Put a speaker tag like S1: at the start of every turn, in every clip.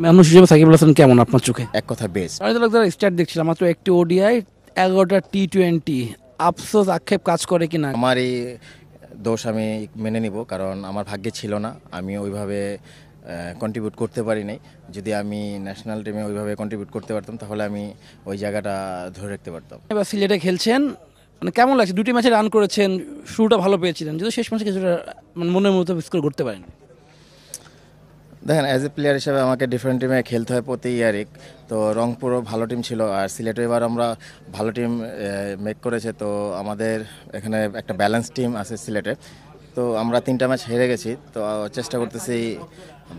S1: মানুষ হিসেবে সাকিব আল হাসান কেমন আপনার চোখে?
S2: এক কথা বেস্ট।
S1: আমি তো লোকদের স্টার্ট দেখছিলাম মাত্র একটি ওডিআই, 11টা টি20। আফসোস আক্ষেপ কাজ করে কিনা?
S2: আমার এই দোষ আমি মেনে নিব, কারণ আমার ভাগ্যে ছিল না, আমি ওইভাবে কন্ট্রিবিউট করতে পারি নাই। যদি আমি ন্যাশনাল টিমে ওইভাবে কন্ট্রিবিউট করতে পারতাম তাহলে আমি ওই জায়গাটা ধরে রাখতে পারতাম।
S1: এবার সিলেটে খেলছেন, মানে কেমন লাগছে? দুটি ম্যাচে রান করেছেন, শুরুটা ভালো পেয়েছিলেন, যদি শেষ ম্যাচে কিছুটা মানে মনের মতো স্কোর করতে পারেন।
S2: দেখেন, অ্যাজ এ প্লেয়ার হিসেবে আমাকে ডিফারেন্ট টিমে খেলতে হয় প্রতি ইয়ারই। তো রংপুরও ভালো টিম ছিল, আর সিলেটে এবার আমরা ভালো টিম মেক করেছে। তো আমাদের এখানে একটা ব্যালেন্স টিম আছে সিলেটে। তো আমরা 3টা ম্যাচ হেরে গেছি, তো চেষ্টা করতেছি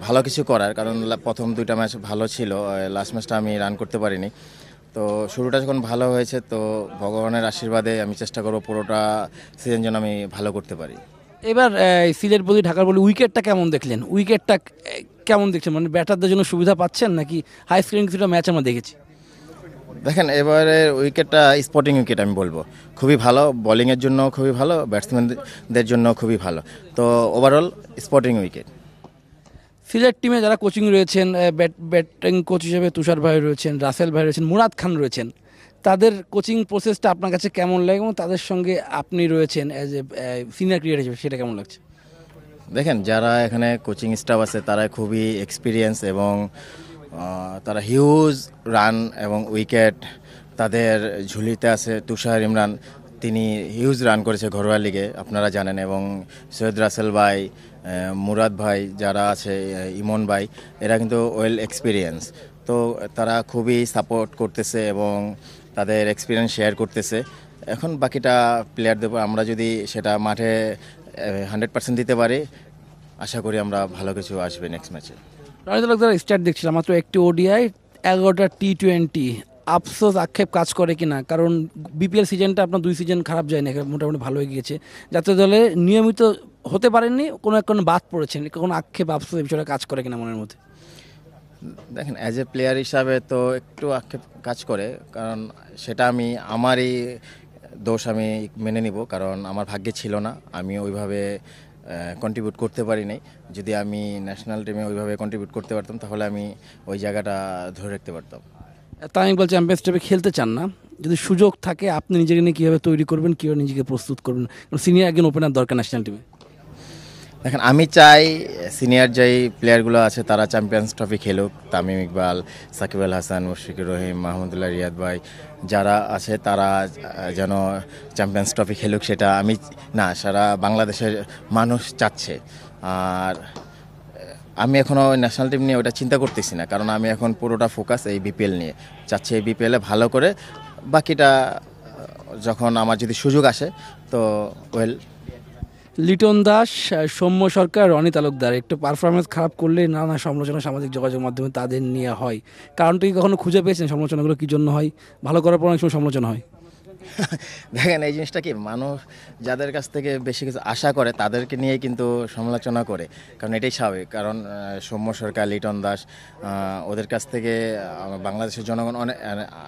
S2: ভালো কিছু করার, কারণ প্রথম 2টা ম্যাচ ভালো ছিল, লাস্ট ম্যাচটা আমি রান করতে পারিনি। তো শুরুটা যখন ভালো হয়েছে, তো ভগবানের আশীর্বাদে আমি চেষ্টা করব পুরোটা সিজন যেন আমি ভালো করতে পারি।
S1: এবার সিলেট বলি ঢাকার বলি, উইকেটটা কেমন দেখলেন? উইকেটটা কেমন দেখছেন? মানে ব্যাটারদের জন্য সুবিধা পাচ্ছেন নাকি? হাই স্কোরিং কিছুটা ম্যাচ আমরা দেখেছি।
S2: দেখেন, এবারে উইকেটটা স্পটিং উইকেট আমি বলবো, খুবই ভালো, বোলিংয়ের জন্য খুবই ভালো, ব্যাটসম্যানদের জন্য খুবই ভালো। তো ওভারঅল স্পটিং উইকেট।
S1: সিলেট টিমে যারা কোচিং রয়েছেন, ব্যাটিং কোচ হিসেবে তুষার ভাই রয়েছেন, রাসেল ভাই রয়েছেন, মুরাদ খান রয়েছেন, তাদের কোচিং প্রসেসটা আপনার কাছে কেমন লাগে এবং তাদের সঙ্গে আপনি রয়েছেন অ্যাজ এ সিনিয়র ক্রিকেটার হিসেবে, সেটা কেমন লাগছে?
S2: দেখেন, যারা এখানে কোচিং স্টাফ আছে তারা খুবই এক্সপিরিয়েন্স, এবং তারা হিউজ রান এবং উইকেট তাদের ঝুলিতে আছে। তুষার ইমরান, তিনি হিউজ রান করেছে ঘরোয়া লিগে, আপনারা জানেন। এবং সৈয়দ রাসেল ভাই, মুরাদ ভাই যারা আছে, ইমন ভাই, এরা কিন্তু ওয়েল এক্সপিরিয়েন্স। তো তারা খুবই সাপোর্ট করতেছে এবং তাদের এক্সপিরিয়েন্স শেয়ার করতেছে। এখন বাকিটা প্লেয়ারদের উপর, আমরা যদি সেটা মাঠে 100% দিতে পারি, আশা করি আমরা ভালো কিছু আসবে নেক্সট ম্যাচে।
S1: আমি তো লোকদের স্টার্ট দেখছিলাম মাত্র একটি ওডিআই, 11টা টি20। আফসোস আক্ষেপ কাজ করে কিনা? কারণ বিপিএল সিজনটা আপনার 2 সিজন খারাপ যায়নি, মোটামুটি ভালো হয়ে গিয়েছে। জাতীয় দলে নিয়মিত হতে পারেননি, কোনো এক কারণে বাদ পড়েছেন, কোনো আক্ষেপ আফসোস এই বিষয়টা কাজ করে কিনা মনের মধ্যে?
S2: দেখেন, অ্যাজ এ প্লেয়ার হিসাবে তো একটু আক্ষেপ কাজ করে, কারণ সেটা আমারই দোষ আমি মেনে নিব, কারণ আমার ভাগ্যে ছিল না, আমি ওইভাবে কন্ট্রিবিউট করতে পারি নাই। যদি আমি ন্যাশনাল টিমে ওইভাবে কন্ট্রিবিউট করতে পারতাম তাহলে আমি ওই জায়গাটা ধরে রাখতে পারতাম।
S1: তামিম চ্যাম্পিয়ন্স ট্রফি খেলতে চান না, যদি সুযোগ থাকে আপনি নিজেকে নিয়ে কীভাবে তৈরি করবেন, কীভাবে নিজেকে প্রস্তুত করবেন? সিনিয়র একজন ওপেনার দরকার ন্যাশনাল টিমে।
S2: দেখেন, আমি চাই সিনিয়র যেই প্লেয়ারগুলো আছে তারা চ্যাম্পিয়ন্স ট্রফি খেলুক। তামিম ইকবাল, সাকিব আল হাসান, মুশফিকুর রহিম, মাহমুদুল্লাহ রিয়াদ ভাই যারা আছে তারা যেন চ্যাম্পিয়ন্স ট্রফি খেলুক, সেটা আমি না, সারা বাংলাদেশের মানুষ চাচ্ছে। আর আমি এখনও ন্যাশনাল টিম নিয়ে ওটা চিন্তা করতেছি না, কারণ আমি এখন পুরোটা ফোকাস এই বিপিএল নিয়ে। চাচ্ছি এই বিপিএলে ভালো করে, বাকিটা যখন আমার যদি সুযোগ আসে তো ওয়েল।
S1: লিটন দাস, সৌম্য সরকার, রনি তালুকদার একটু পারফরমেন্স খারাপ করলে নানা সমালোচনা সামাজিক যোগাযোগ মাধ্যমে তাদের নিয়ে হয়। কারণটা কি কখনো খুঁজে পেয়েছেন সমালোচনাগুলো কী জন্য হয়? ভালো করার পর অনেক সময় সমালোচনা হয়।
S2: দেখেন, এই জিনিসটা কি, মানুষ যাদের কাছ থেকে বেশি কিছু আশা করে তাদেরকে নিয়ে কিন্তু সমালোচনা করে, কারণ এটাই স্বাভাবিক। কারণ সৌম্য সরকার, লিটন দাস, ওদের কাছ থেকে বাংলাদেশের জনগণ অনেক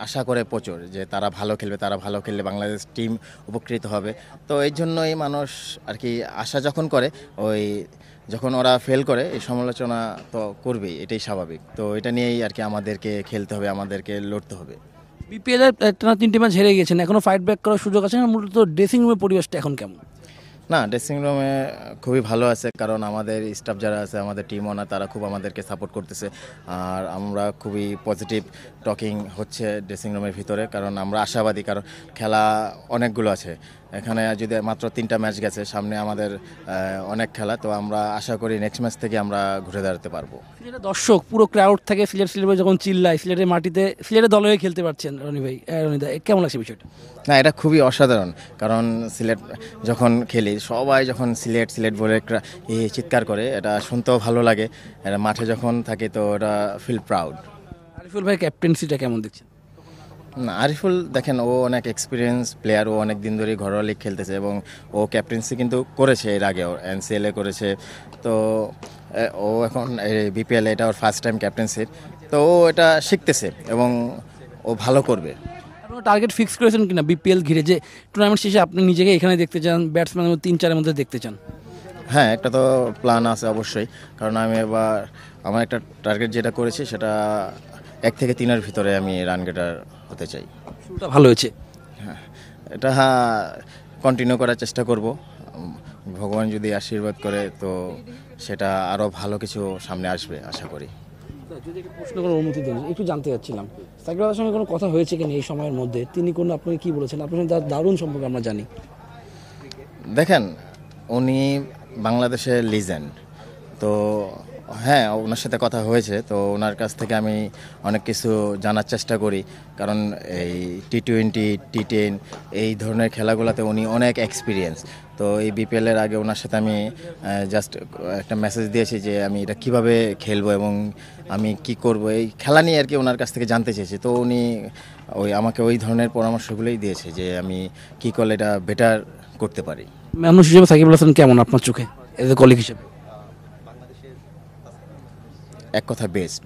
S2: আশা করে প্রচুর, যে তারা ভালো খেলবে, তারা ভালো খেললে বাংলাদেশ টিম উপকৃত হবে। তো এই জন্যই মানুষ আর কি আশা যখন করে, ওই যখন ওরা ফেল করে এই সমালোচনা তো করবেই, এটাই স্বাভাবিক। তো এটা নিয়েই আর কি আমাদেরকে খেলতে হবে, আমাদেরকে লড়তে হবে।
S1: বিপিএল এর একটা 3টে ম্যাচ হেরে গেছেন, এখনো ফাইট ব্যাক করার সুযোগ আছে না? মূলত ড্রেসিং রুমের পরিবেশটা এখন কেমন?
S2: না, ড্রেসিং রুমে খুবই ভালো আছে, কারণ আমাদের স্টাফ যারা আছে, আমাদের টিম ওনার, তারা খুব আমাদেরকে সাপোর্ট করতেছে। আর আমরা খুবই পজিটিভ টকিং হচ্ছে ড্রেসিং রুমের ভিতরে, কারণ আমরা আশাবাদী, কারণ খেলা অনেকগুলো আছে এখানে। যদি মাত্র 3টা ম্যাচ গেছে, সামনে আমাদের অনেক খেলা। তো আমরা আশা করি নেক্সট ম্যাচ থেকে আমরা ঘুরে দাঁড়াতে পারবো।
S1: সিলেটের দর্শক পুরো ক্রাউড থাকে, সিলেট যখন চিল্লায়, সিলেটের মাটিতে সিলেটের দলে হয়ে খেলতে পারছেন রনি ভাই, রনিদা, কেমন লাগছে বিষয়টা?
S2: না, এটা খুবই অসাধারণ, কারণ সিলেট যখন খেলি, সবাই যখন সিলেট সিলেট বলে চিৎকার করে, এটা শুনতেও ভালো লাগে। এটা মাঠে যখন থাকে তো এটা ফিল প্রাউড।
S1: আরিফুল ভাই ক্যাপ্টেন্সিটা কেমন দেখছেন?
S2: না, আরিফুল দেখেন, ও অনেক এক্সপিরিয়েন্স প্লেয়ার, ও অনেক দিন ধরেই ঘরোয়া লিগ খেলতেছে, এবং ও ক্যাপ্টেন্সি কিন্তু করেছে এর আগেও, এনসিএলে করেছে। তো ও এখন বিপিএল এটা ওর ফার্স্ট টাইম ক্যাপ্টেন্সির। তো ও এটা শিখতেছে এবং ও ভালো করবে।
S1: আপনারা টার্গেট ফিক্স করেছেন কিনা বিপিএল ঘিরে, যে টুর্নামেন্ট শেষে আপনি নিজেকে এখানে দেখতে চান, ব্যাটসম্যানের 3-4-এর মধ্যে দেখতে চান?
S2: হ্যাঁ, একটা তো প্ল্যান আছে অবশ্যই, কারণ আমি এবার আমার একটা টার্গেট যেটা করেছি সেটা 1 থেকে 3-এর ভিতরে আমি রান গেটার হতে চাই।
S1: শুরুটা ভালো হয়েছে।
S2: এটা কন্টিনিউ করার চেষ্টা করব। ভগবান যদি আশীর্বাদ করে তো সেটা আরও ভালো কিছু সামনে আসবে আশা করি।
S1: যদি একটু প্রশ্ন করার অনুমতি দেন, একটু জানতে চাচ্ছিলাম সাকিব আল সঙ্গে কোনো কথা হয়েছে কিনা এই সময়ের মধ্যে, তিনি কোনো আপনাকে কি বলেছেন? আপনার সঙ্গে তার দারুণ সম্পর্ক আমরা জানি।
S2: দেখেন, উনি বাংলাদেশের লিজেন্ড, তো হ্যাঁ ওনার সাথে কথা হয়েছে, তো ওনার কাছ থেকে আমি অনেক কিছু জানার চেষ্টা করি, কারণ এই T20 T10 এই ধরনের খেলাগুলোতে উনি অনেক এক্সপিরিয়েন্স। তো এই বিপিএলের আগে ওনার সাথে আমি জাস্ট একটা মেসেজ দিয়েছি যে আমি এটা কিভাবে খেলবো এবং আমি কি করব, এই খেলা নিয়ে আর কি ওনার কাছ থেকে জানতে চেয়েছি। তো উনি আমাকে ওই ধরনের পরামর্শগুলোই দিয়েছে যে আমি কি করলে এটা বেটার করতে পারি।
S1: মানুষ হিসেবে সাকিব আল হাসান কেমন আপনার চোখে, এজ এ কলিগ হিসেবে?
S2: এক কথা বেস্ট।